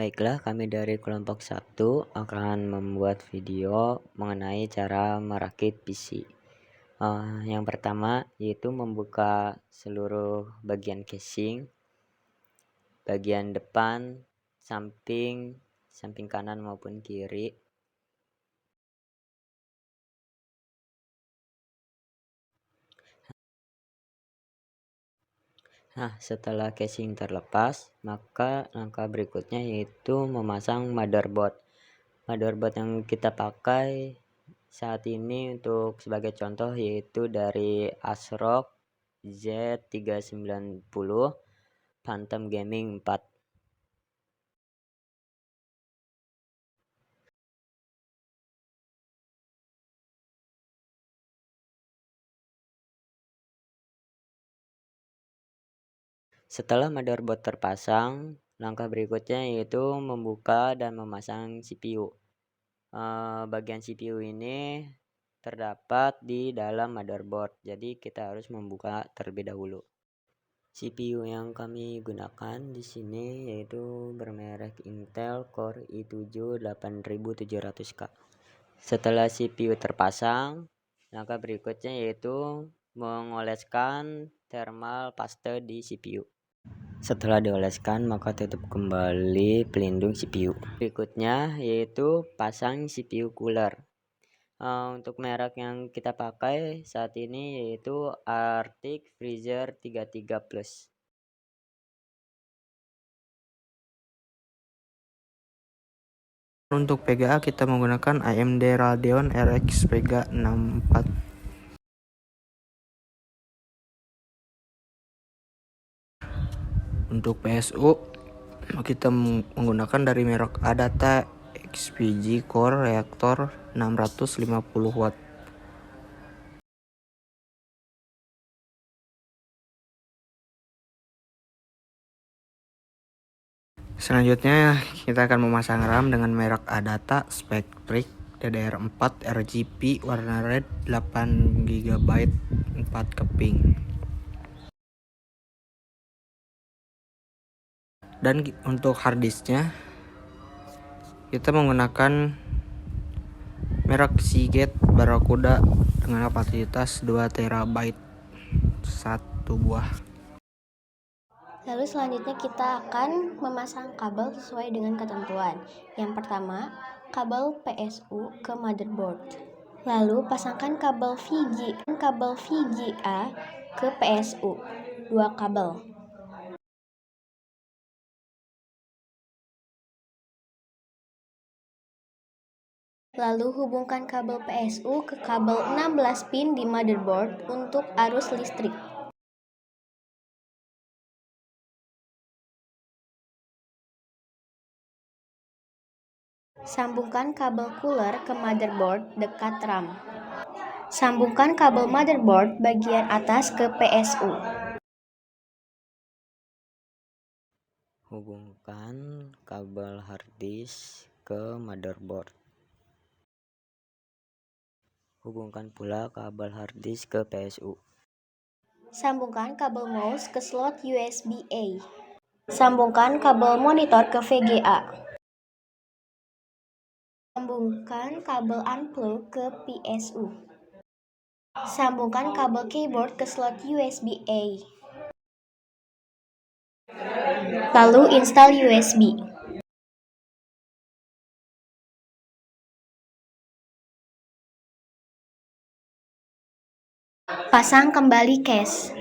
Baiklah, kami dari kelompok 1 akan membuat video mengenai cara merakit PC. Yang pertama yaitu membuka seluruh bagian casing, bagian depan, samping kanan maupun kiri. Nah, setelah casing terlepas, maka langkah berikutnya yaitu memasang motherboard. Motherboard yang kita pakai saat ini untuk sebagai contoh yaitu dari ASRock Z390 Phantom Gaming 4. Setelah motherboard terpasang, langkah berikutnya yaitu membuka dan memasang CPU. Bagian CPU ini terdapat di dalam motherboard, jadi kita harus membuka terlebih dahulu. CPU yang kami gunakan di sini yaitu bermerek Intel Core i7 8700K. Setelah CPU terpasang, langkah berikutnya yaitu mengoleskan thermal paste di CPU. Setelah dioleskan, maka tutup kembali pelindung CPU. Berikutnya yaitu pasang CPU cooler. Untuk merek yang kita pakai saat ini yaitu Arctic Freezer 33 Plus. Untuk VGA kita menggunakan AMD Radeon RX Vega 64. Untuk PSU kita menggunakan dari merek Adata XPG Core Reaktor 650 watt. Selanjutnya kita akan memasang RAM dengan merek Adata Spectric DDR4 RGB warna red 8 GB 4 keping. Dan untuk harddisknya kita menggunakan merek Seagate Barracuda dengan kapasitas 2 TB 1 buah. Lalu selanjutnya kita akan memasang kabel sesuai dengan ketentuan. Yang pertama, kabel PSU ke motherboard. Lalu pasangkan kabel VGA ke PSU, 2 kabel. Lalu hubungkan kabel PSU ke kabel 16 pin di motherboard untuk arus listrik. Sambungkan kabel cooler ke motherboard dekat RAM. Sambungkan kabel motherboard bagian atas ke PSU. Hubungkan kabel harddisk ke motherboard. Hubungkan pula kabel harddisk ke PSU. Sambungkan kabel mouse ke slot USB-A. Sambungkan kabel monitor ke VGA. Sambungkan kabel unplug ke PSU. Sambungkan kabel keyboard ke slot USB-A. Lalu install USB. Pasang kembali case.